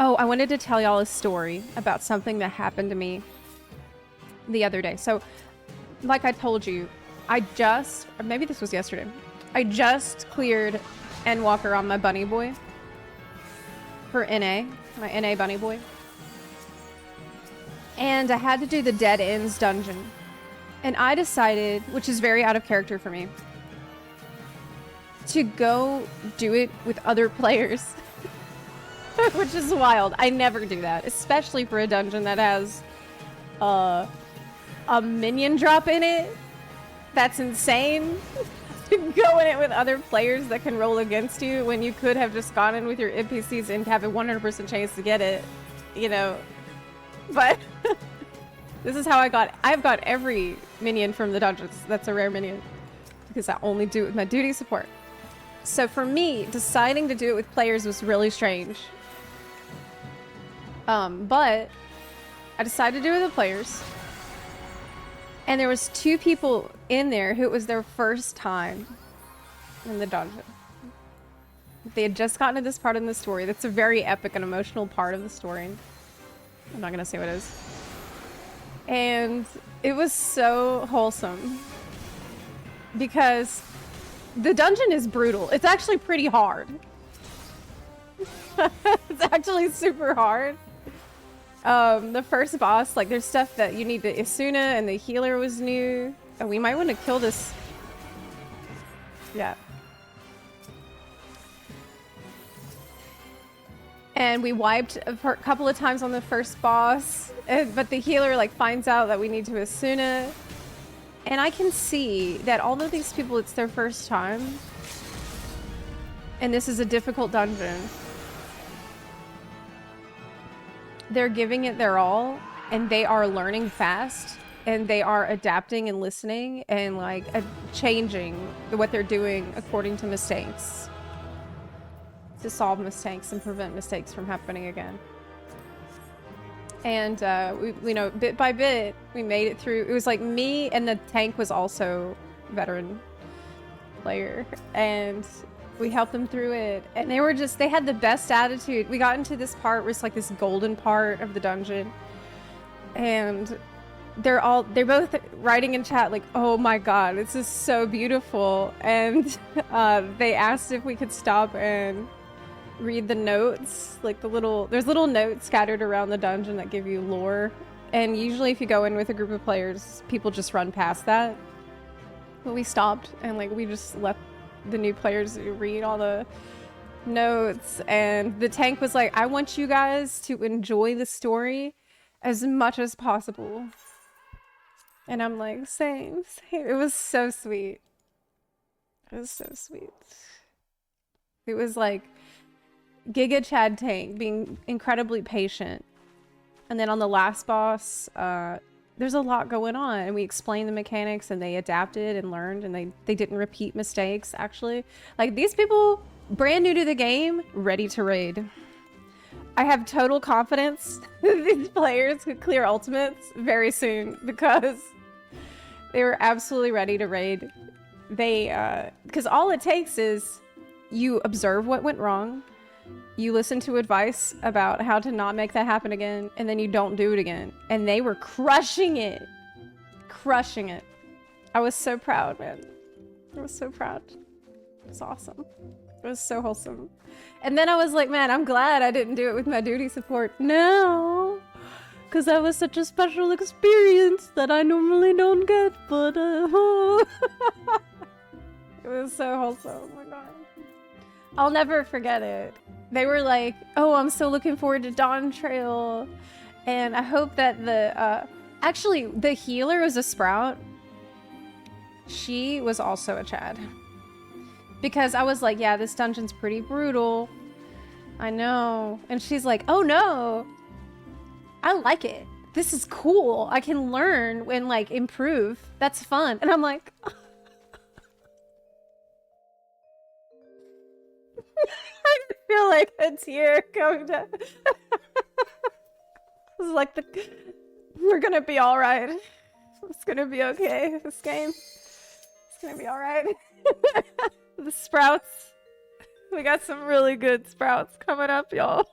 Oh, I wanted to tell y'all a story about something that happened to me the other day. So, like I told you, or maybe this was yesterday, I just cleared Endwalker on my bunny boy for NA, my NA bunny boy. And I had to do the Dead Ends dungeon. And I decided, which is very out of character for me, to go do it with other players. Which is wild. I never do that, especially for a dungeon that has a minion drop in it. That's insane. To go in it with other players that can roll against you when you could have just gone in with your NPCs and have a 100% chance to get it, you know. But this is how I've got every minion from the dungeons. That's a rare minion because I only do it with my duty support. So for me, deciding to do it with players was really strange. But I decided to do it with the players. And there was 2 people in there who it was their first time in the dungeon. They had just gotten to this part in the story. That's a very epic and emotional part of the story. I'm not gonna say what it is. And it was so wholesome. Because the dungeon is brutal. It's actually pretty hard. It's actually super hard. The first boss, like, there's stuff that you need to Isuna, and the healer was new. Oh, we might want to kill this. Yeah. And we wiped a couple of times on the first boss, but the healer, like, finds out that we need to Isuna. And I can see that all of these people, it's their first time. And this is a difficult dungeon. They're giving it their all, and they are learning fast, and they are adapting and listening and like changing what they're doing according to mistakes to solve mistakes and prevent mistakes from happening again. And we, you know, bit by bit, we made it through. It was like me, and the tank was also veteran player, and we helped them through it, and they had the best attitude. We got into this part where it's like this golden part of the dungeon, and they're both writing in chat like, oh my god, this is so beautiful. And they asked if we could stop and read the notes, like there's little notes scattered around the dungeon that give you lore, and usually if you go in with a group of players, people just run past that. But we stopped, and like we just let the new players read all the notes, and the tank was like, I want you guys to enjoy the story as much as possible. And I'm like, same. It was so sweet. It was so sweet. It was like GIGACHAD tank being incredibly patient. And then on the last boss, there's a lot going on, and we explained the mechanics, and they adapted and learned, and they didn't repeat mistakes, actually. Like, these people, brand new to the game, ready to raid. I have total confidence that these players could clear ultimates very soon, because they were absolutely ready to raid. Because all it takes is you observe what went wrong, you listen to advice about how to not make that happen again, and then you don't do it again. And they were crushing it. Crushing it. I was so proud, man. I was so proud. It was awesome. It was so wholesome. And then I was like, man, I'm glad I didn't do it with my duty support. No! Because that was such a special experience that I normally don't get, but it was so wholesome. Oh my god. I'll never forget it. They were like, oh, I'm so looking forward to Dawn Trail. And I hope that actually, the healer was a Sprout. She was also a Chad. Because I was like, yeah, this dungeon's pretty brutal. I know. And she's like, oh no. I like it. This is cool. I can learn and like improve. That's fun. And I'm like... I feel like a tear coming down. It's like we're gonna be all right. It's gonna be okay. This game, it's gonna be all right. The sprouts. We got some really good sprouts coming up, y'all.